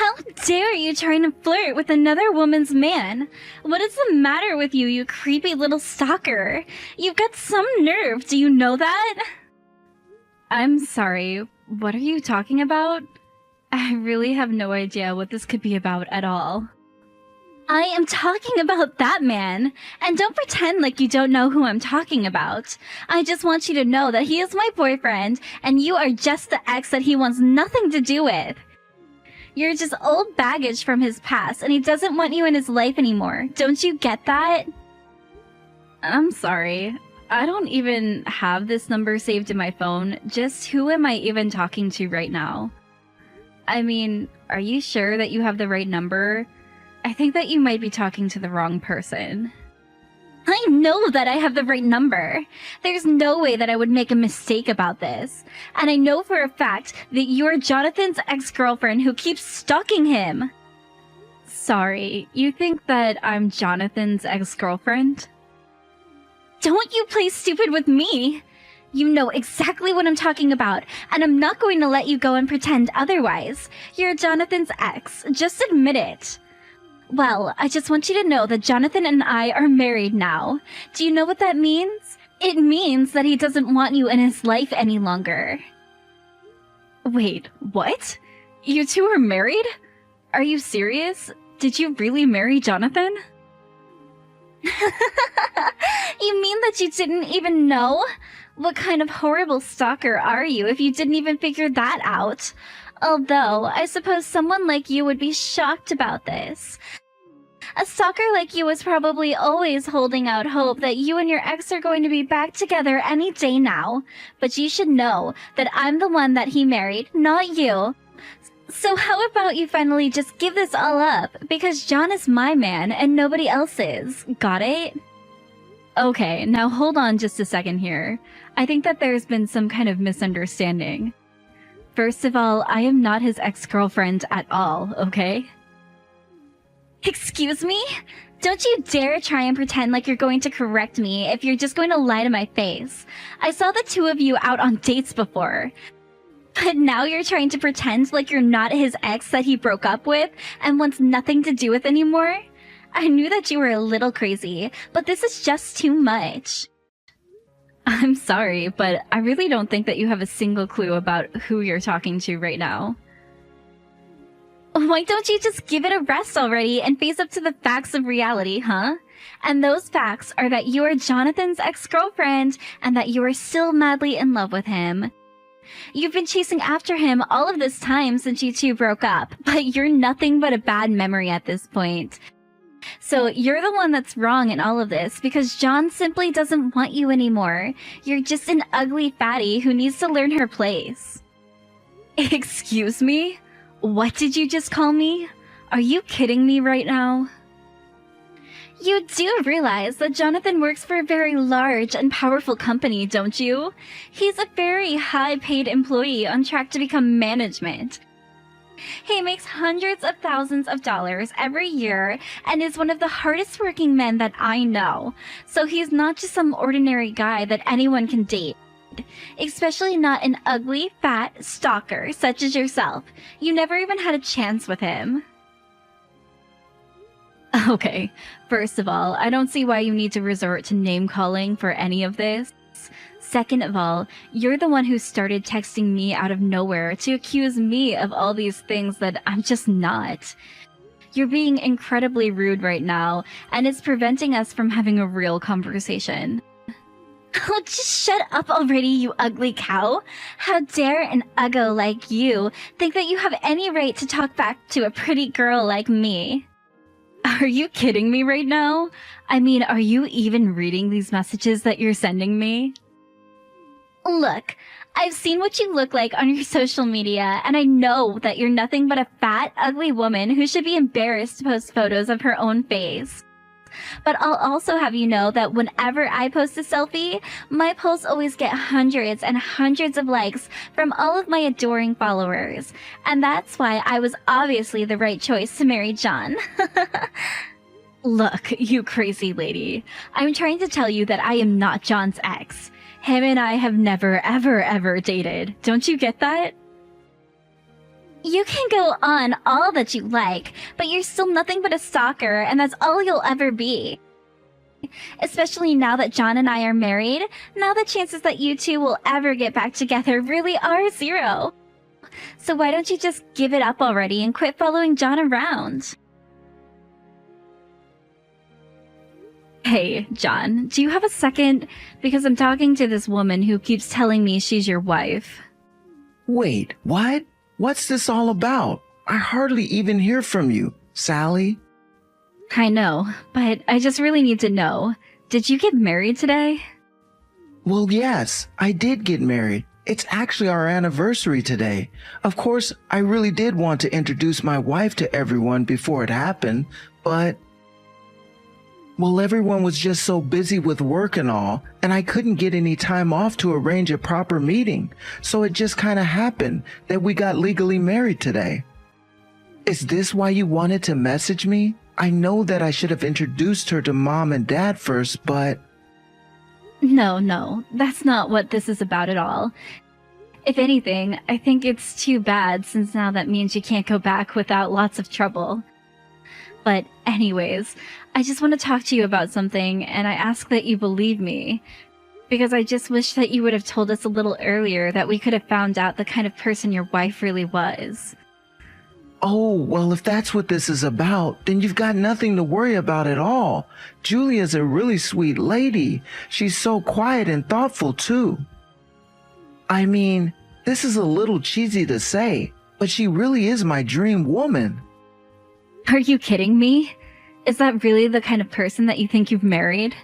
How dare you trying to flirt with another woman's man? What is the matter with you, you creepy little stalker? You've got some nerve, do you know that? I'm sorry, what are you talking about? I really have no idea what this could be about at all. I am talking about that man, and don't pretend like you don't know who I'm talking about. I just want you to know that he is my boyfriend, and you are just the ex that he wants nothing to do with. You're just old baggage from his past, and he doesn't want you in his life anymore. Don't you get that? I'm sorry. I don't even have this number saved in my phone. Just who am I even talking to right now? I mean, are you sure that you have the right number? I think that you might be talking to the wrong person. I know that I have the right number. There's no way that I would make a mistake about this. And I know for a fact that you're Jonathan's ex-girlfriend who keeps stalking him. Sorry, you think that I'm Jonathan's ex-girlfriend? Don't you play stupid with me! You know exactly what I'm talking about, and I'm not going to let you go and pretend otherwise. You're Jonathan's ex. Just admit it. Well, I just want you to know that Jonathan and I are married now. Do you know what that means? It means that he doesn't want you in his life any longer. Wait, what? You two are married? Are you serious? Did you really marry Jonathan? You mean that you didn't even know? What kind of horrible stalker are you if you didn't even figure that out? Although, I suppose someone like you would be shocked about this. A stalker like you is probably always holding out hope that you and your ex are going to be back together any day now. But you should know that I'm the one that he married, not you. So how about you finally just give this all up? Because John is my man and nobody else's. Got it? Okay, now hold on just a second here. I think that there's been some kind of misunderstanding. First of all, I am not his ex-girlfriend at all, okay? Excuse me? Don't you dare try and pretend like you're going to correct me if you're just going to lie to my face. I saw the two of you out on dates before. But now you're trying to pretend like you're not his ex that he broke up with and wants nothing to do with anymore? I knew that you were a little crazy, but this is just too much. I'm sorry, but I really don't think that you have a single clue about who you're talking to right now. Why don't you just give it a rest already and face up to the facts of reality, huh? And those facts are that you are Jonathan's ex-girlfriend and that you are still madly in love with him. You've been chasing after him all of this time since you two broke up, but you're nothing but a bad memory at this point. So you're the one that's wrong in all of this because John simply doesn't want you anymore. You're just an ugly fatty who needs to learn her place. Excuse me? What did you just call me? Are you kidding me right now? You do realize that Jonathan works for a very large and powerful company, don't you? He's a very high-paid employee on track to become management. He makes hundreds of thousands of dollars every year and is one of the hardest working men that I know. So he's not just some ordinary guy that anyone can date. Especially not an ugly, fat stalker such as yourself. You never even had a chance with him. Okay, first of all, I don't see why you need to resort to name-calling for any of this. Second of all, you're the one who started texting me out of nowhere to accuse me of all these things that I'm just not. You're being incredibly rude right now, and it's preventing us from having a real conversation. Oh, just shut up already, you ugly cow. How dare an uggo like you think that you have any right to talk back to a pretty girl like me? Are you kidding me right now? I mean, are you even reading these messages that you're sending me? Look, I've seen what you look like on your social media, and I know that you're nothing but a fat, ugly woman who should be embarrassed to post photos of her own face. But I'll also have you know that whenever I post a selfie, my posts always get hundreds and hundreds of likes from all of my adoring followers. And that's why I was obviously the right choice to marry John. Look, you crazy lady. I'm trying to tell you that I am not John's ex. Him and I have never, ever, ever dated. Don't you get that? You can go on all that you like, but you're still nothing but a stalker, and that's all you'll ever be. Especially now that John and I are married, now the chances that you two will ever get back together really are zero. So why don't you just give it up already and quit following John around? Hey, John, do you have a second? Because I'm talking to this woman who keeps telling me she's your wife. Wait, what? What's this all about? I hardly even hear from you, Sally. I know, but I just really need to know. Did you get married today? Well, yes, I did get married. It's actually our anniversary today. Of course, I really did want to introduce my wife to everyone before it happened, but... Well, everyone was just so busy with work and all, and I couldn't get any time off to arrange a proper meeting, so it just kind of happened that we got legally married today. Is this why you wanted to message me? I know that I should have introduced her to Mom and Dad first, but... No, that's not what this is about at all. If anything, I think it's too bad since now that means you can't go back without lots of trouble. But anyways, I just want to talk to you about something, and I ask that you believe me. Because I just wish that you would have told us a little earlier that we could have found out the kind of person your wife really was. Oh, well, if that's what this is about, then you've got nothing to worry about at all. Julia's a really sweet lady. She's so quiet and thoughtful, too. I mean, this is a little cheesy to say, but she really is my dream woman. Are you kidding me? Is that really the kind of person that you think you've married?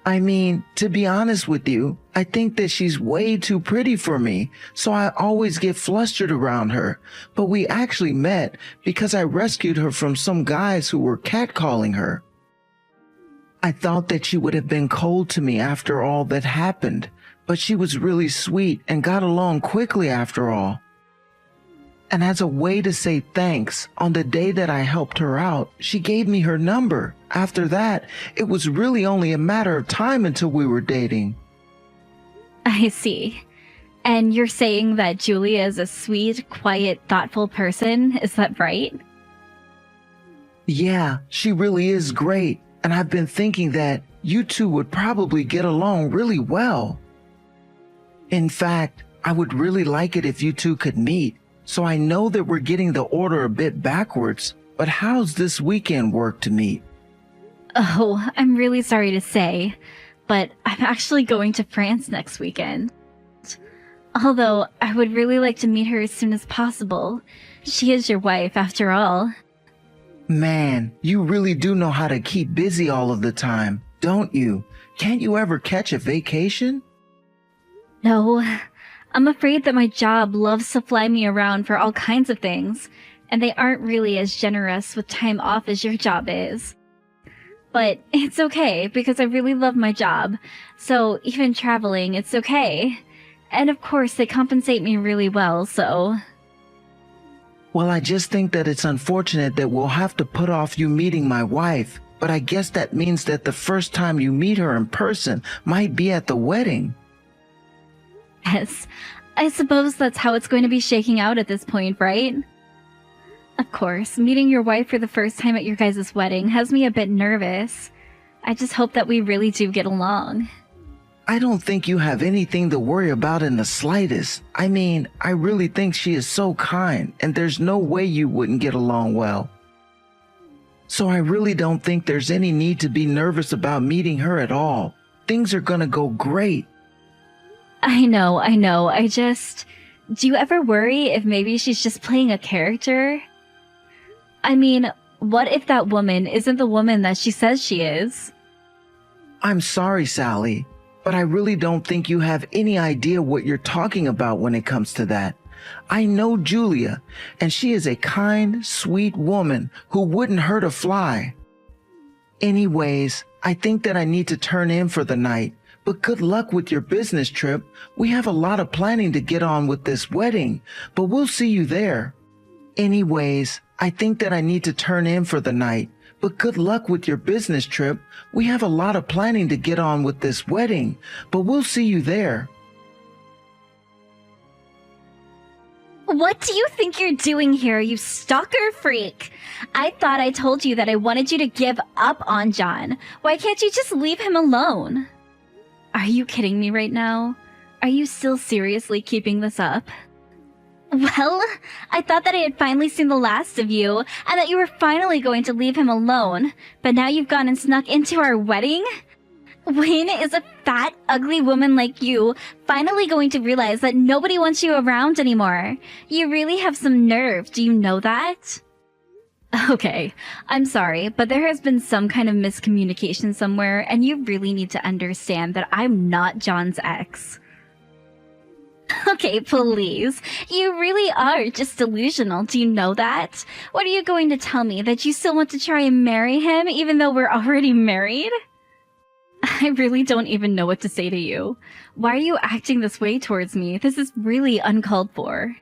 I mean, to be honest with you, I think that she's way too pretty for me, so I always get flustered around her. But we actually met because I rescued her from some guys who were catcalling her. I thought that she would have been cold to me after all that happened, but she was really sweet and got along quickly after all. And as a way to say thanks, on the day that I helped her out, she gave me her number. After that, it was really only a matter of time until we were dating. I see. And you're saying that Julia is a sweet, quiet, thoughtful person, is that right? Yeah, she really is great, and I've been thinking that you two would probably get along really well. In fact, I would really like it if you two could meet. So I know that we're getting the order a bit backwards, but how's this weekend work to meet? Oh, I'm really sorry to say, but I'm actually going to France next weekend. Although, I would really like to meet her as soon as possible. She is your wife, after all. Man, you really do know how to keep busy all of the time, don't you? Can't you ever catch a vacation? No, I'm afraid that my job loves to fly me around for all kinds of things, and they aren't really as generous with time off as your job is. But it's okay, because I really love my job, so even traveling, it's okay. And of course, they compensate me really well, so... Well, I just think that it's unfortunate that we'll have to put off you meeting my wife, but I guess that means that the first time you meet her in person might be at the wedding. Yes, I suppose that's how it's going to be shaking out at this point, right? Of course, meeting your wife for the first time at your guys' wedding has me a bit nervous. I just hope that we really do get along. I don't think you have anything to worry about in the slightest. I mean, I really think she is so kind, and there's no way you wouldn't get along well. So I really don't think there's any need to be nervous about meeting her at all. Things are gonna go great. I know, do you ever worry if maybe she's just playing a character? I mean, what if that woman isn't the woman that she says she is? I'm sorry, Sally, but I really don't think you have any idea what you're talking about when it comes to that. I know Julia, and she is a kind, sweet woman who wouldn't hurt a fly. Anyways, I think that I need to turn in for the night. But good luck with your business trip. We have a lot of planning to get on with this wedding, but we'll see you there. Anyways, I think that I need to turn in for the night, but good luck with your business trip. We have a lot of planning to get on with this wedding, but we'll see you there. What do you think you're doing here, you stalker freak? I thought I told you that I wanted you to give up on John. Why can't you just leave him alone? Are you kidding me right now? Are you still seriously keeping this up? Well, I thought that I had finally seen the last of you, and that you were finally going to leave him alone. But now you've gone and snuck into our wedding? When is a fat, ugly woman like you finally going to realize that nobody wants you around anymore? You really have some nerve, do you know that? Okay, I'm sorry, but there has been some kind of miscommunication somewhere, and you really need to understand that I'm not John's ex. Okay, please. You really are just delusional, do you know that? What are you going to tell me, that you still want to try and marry him even though we're already married? I really don't even know what to say to you. Why are you acting this way towards me? This is really uncalled for.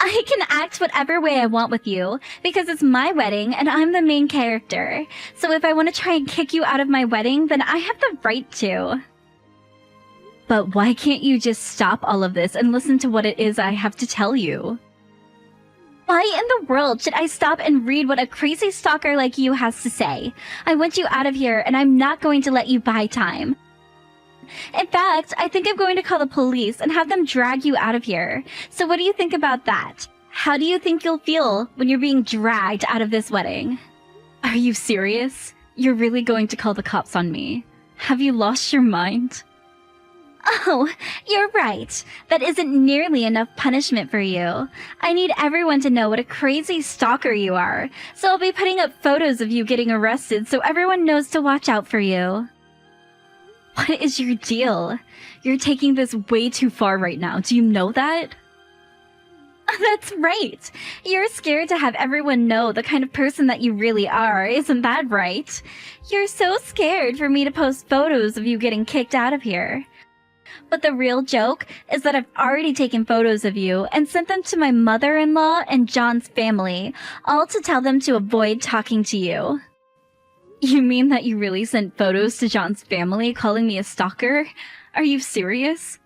I can act whatever way I want with you, because it's my wedding and I'm the main character. So if I want to try and kick you out of my wedding, then I have the right to. But why can't you just stop all of this and listen to what it is I have to tell you? Why in the world should I stop and read what a crazy stalker like you has to say? I want you out of here, and I'm not going to let you buy time. In fact, I think I'm going to call the police and have them drag you out of here. So what do you think about that? How do you think you'll feel when you're being dragged out of this wedding? Are you serious? You're really going to call the cops on me? Have you lost your mind? Oh, you're right. That isn't nearly enough punishment for you. I need everyone to know what a crazy stalker you are, so I'll be putting up photos of you getting arrested so everyone knows to watch out for you. What is your deal? You're taking this way too far right now. Do you know that? That's right. You're scared to have everyone know the kind of person that you really are, isn't that right? You're so scared for me to post photos of you getting kicked out of here. But the real joke is that I've already taken photos of you and sent them to my mother-in-law and John's family, all to tell them to avoid talking to you. You mean that you really sent photos to John's family calling me a stalker? Are you serious?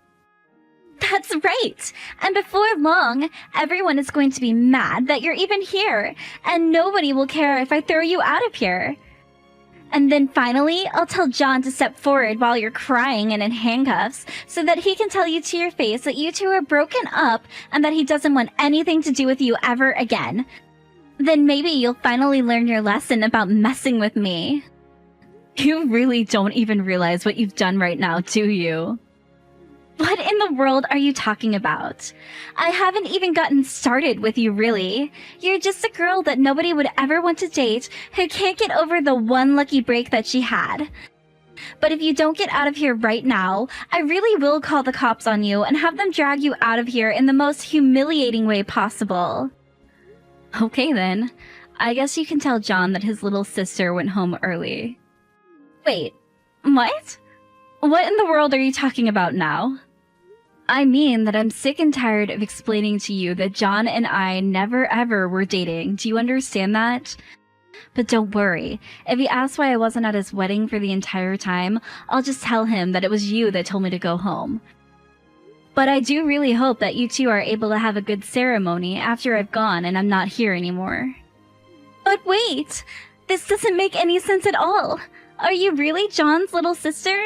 That's right! And before long, everyone is going to be mad that you're even here, and nobody will care if I throw you out of here. And then finally, I'll tell John to step forward while you're crying and in handcuffs, so that he can tell you to your face that you two are broken up and that he doesn't want anything to do with you ever again. Then maybe you'll finally learn your lesson about messing with me. You really don't even realize what you've done right now, do you? What in the world are you talking about? I haven't even gotten started with you, really. You're just a girl that nobody would ever want to date who can't get over the one lucky break that she had. But if you don't get out of here right now, I really will call the cops on you and have them drag you out of here in the most humiliating way possible. Okay then. I guess you can tell John that his little sister went home early. Wait, what? What in the world are you talking about now? I mean that I'm sick and tired of explaining to you that John and I never ever were dating. Do you understand that? But don't worry. If he asks why I wasn't at his wedding for the entire time, I'll just tell him that it was you that told me to go home. But I do really hope that you two are able to have a good ceremony after I've gone and I'm not here anymore. But wait! This doesn't make any sense at all. Are you really John's little sister?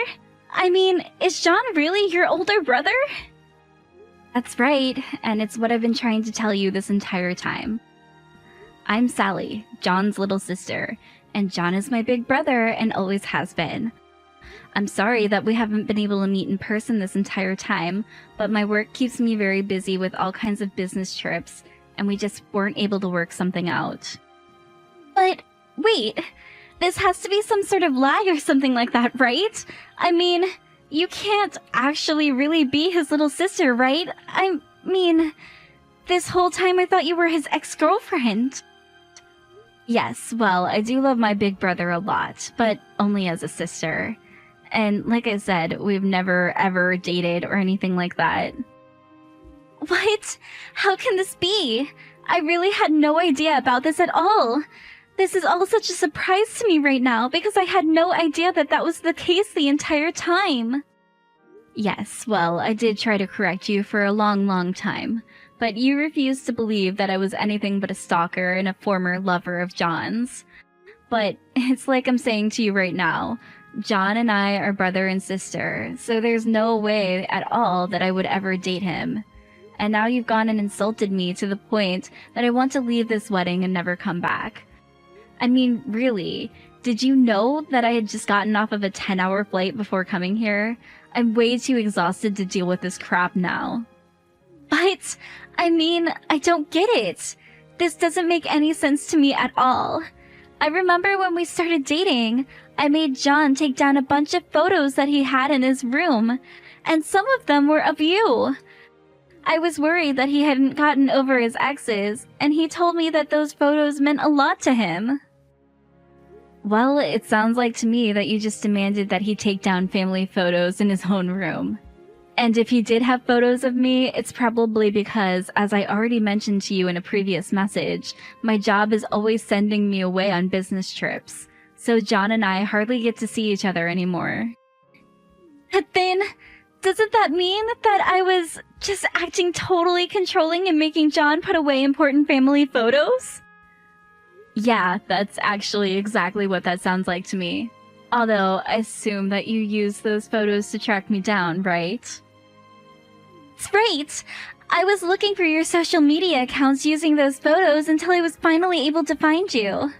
I mean, is John really your older brother? That's right, and it's what I've been trying to tell you this entire time. I'm Sally, John's little sister, and John is my big brother and always has been. I'm sorry that we haven't been able to meet in person this entire time, but my work keeps me very busy with all kinds of business trips, and we just weren't able to work something out. But, wait, this has to be some sort of lie or something like that, right? I mean, you can't actually really be his little sister, right? I mean, this whole time I thought you were his ex-girlfriend. Yes, well, I do love my big brother a lot, but only as a sister. And like I said, we've never ever dated or anything like that. What? How can this be? I really had no idea about this at all. This is all such a surprise to me right now because I had no idea that that was the case the entire time. Yes, well, I did try to correct you for a long, long time. but you refused to believe that I was anything but a stalker and a former lover of John's. But it's like I'm saying to you right now, John and I are brother and sister, so there's no way at all that I would ever date him. And now you've gone and insulted me to the point that I want to leave this wedding and never come back. I mean, really, did you know that I had just gotten off of a 10-hour flight before coming here? I'm way too exhausted to deal with this crap now. But, I mean, I don't get it. This doesn't make any sense to me at all. I remember when we started dating, I made John take down a bunch of photos that he had in his room, and some of them were of you. I was worried that he hadn't gotten over his exes, and he told me that those photos meant a lot to him. Well, it sounds like to me that you just demanded that he take down family photos in his own room. And if he did have photos of me, it's probably because, as I already mentioned to you in a previous message, my job is always sending me away on business trips, so John and I hardly get to see each other anymore. But then, doesn't that mean that I was just acting totally controlling and making John put away important family photos? Yeah, that's actually exactly what that sounds like to me. Although, I assume that you used those photos to track me down, right? That's right! I was looking for your social media accounts using those photos until I was finally able to find you.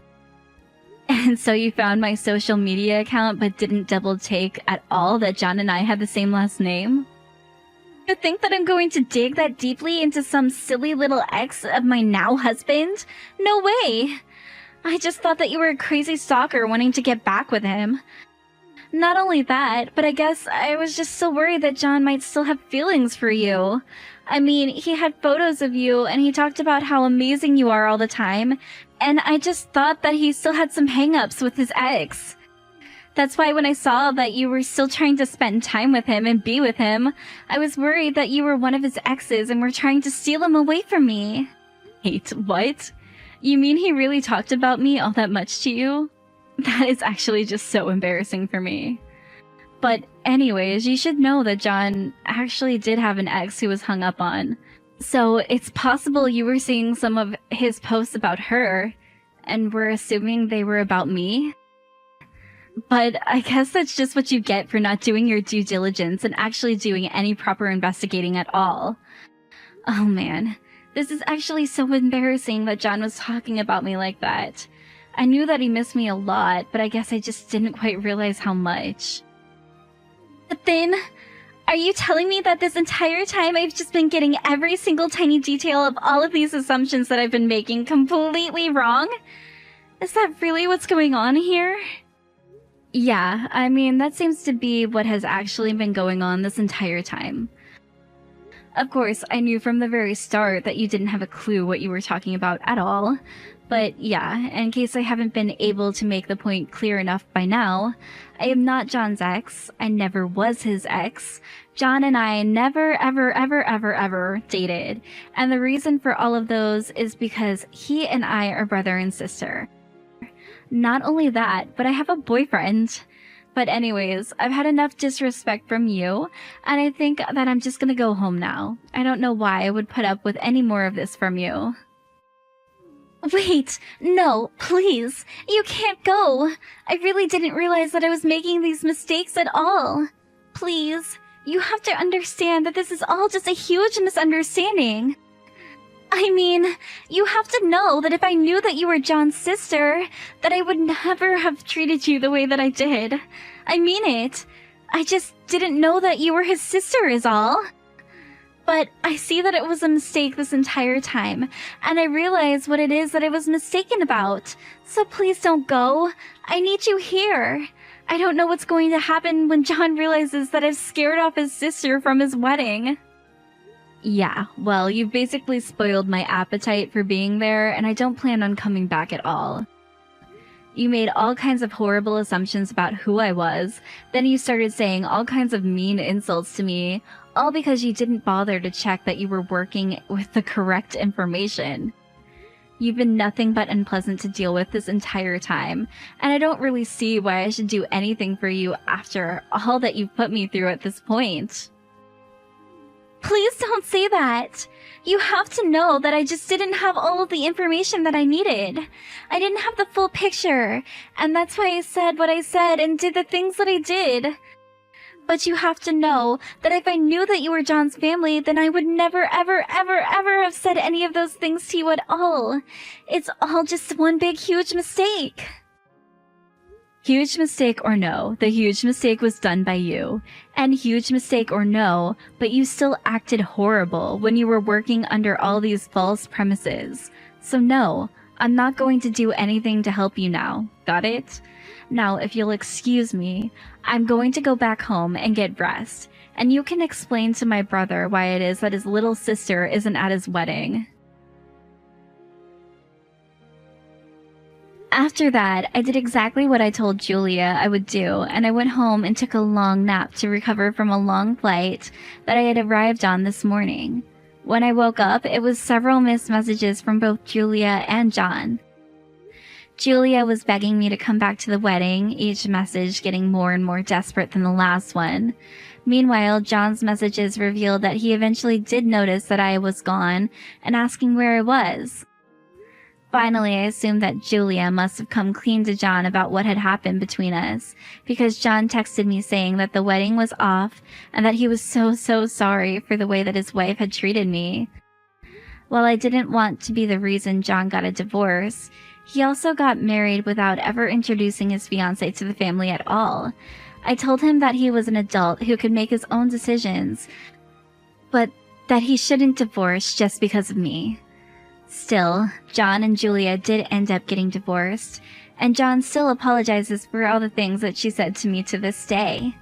And so you found my social media account but didn't double take at all that John and I had the same last name? You think that I'm going to dig that deeply into some silly little ex of my now husband? No way! I just thought that you were a crazy stalker wanting to get back with him. Not only that, but I guess I was just so worried that John might still have feelings for you. I mean, he had photos of you and he talked about how amazing you are all the time, and I just thought that he still had some hang-ups with his ex. That's why when I saw that you were still trying to spend time with him and be with him, I was worried that you were one of his exes and were trying to steal him away from me. Wait, what? You mean he really talked about me all that much to you? That is actually just so embarrassing for me. But anyways, you should know that John actually did have an ex who was hung up on. So it's possible you were seeing some of his posts about her, and were assuming they were about me? But I guess that's just what you get for not doing your due diligence and actually doing any proper investigating at all. Oh man, this is actually so embarrassing that John was talking about me like that. I knew that he missed me a lot, but I guess I just didn't quite realize how much. But then, are you telling me that this entire time I've just been getting every single tiny detail of all of these assumptions that I've been making completely wrong? Is that really what's going on here? Yeah, I mean, that seems to be what has actually been going on this entire time. Of course, I knew from the very start that you didn't have a clue what you were talking about at all. But yeah, in case I haven't been able to make the point clear enough by now, I am not John's ex. I never was his ex. John and I never, ever dated. And the reason for all of those is because he and I are brother and sister. Not only that, but I have a boyfriend. But anyways, I've had enough disrespect from you, and I think that I'm just gonna go home now. I don't know why I would put up with any more of this from you. Wait, no, please. You can't go. I really didn't realize that I was making these mistakes at all. Please, you have to understand that this is all just a huge misunderstanding. I mean, you have to know that if I knew that you were John's sister, that I would never have treated you the way that I did. I mean it. I just didn't know that you were his sister is all. But I see that it was a mistake this entire time, and I realize what it is that I was mistaken about. So please don't go. I need you here. I don't know what's going to happen when John realizes that I've scared off his sister from his wedding. Yeah, well, you've basically spoiled my appetite for being there, and I don't plan on coming back at all. You made all kinds of horrible assumptions about who I was, then you started saying all kinds of mean insults to me, all because you didn't bother to check that you were working with the correct information. You've been nothing but unpleasant to deal with this entire time, and I don't really see why I should do anything for you after all that you've put me through at this point. Please don't say that. You have to know that I just didn't have all of the information that I needed. I didn't have the full picture, and that's why I said what I said and did the things that I did. But you have to know that if I knew that you were John's family, then I would never, ever, ever, ever have said any of those things to you at all. It's all just one big, huge mistake. Huge mistake or no, the huge mistake was done by you. And huge mistake or no, but you still acted horrible when you were working under all these false premises. So no, I'm not going to do anything to help you now. Got it? Now, if you'll excuse me, I'm going to go back home and get rest, and you can explain to my brother why it is that his little sister isn't at his wedding. After that, I did exactly what I told Julia I would do, and I went home and took a long nap to recover from a long flight that I had arrived on this morning. When I woke up, it was several missed messages from both Julia and John. Julia was begging me to come back to the wedding, each message getting more and more desperate than the last one. Meanwhile, John's messages revealed that he eventually did notice that I was gone and asking where I was. Finally, I assumed that Julia must have come clean to John about what had happened between us, because John texted me saying that the wedding was off and that he was so sorry for the way that his wife had treated me. While I didn't want to be the reason John got a divorce, he also got married without ever introducing his fiancée to the family at all. I told him that he was an adult who could make his own decisions, but that he shouldn't divorce just because of me. Still, John and Julia did end up getting divorced, and John still apologizes for all the things that she said to me to this day.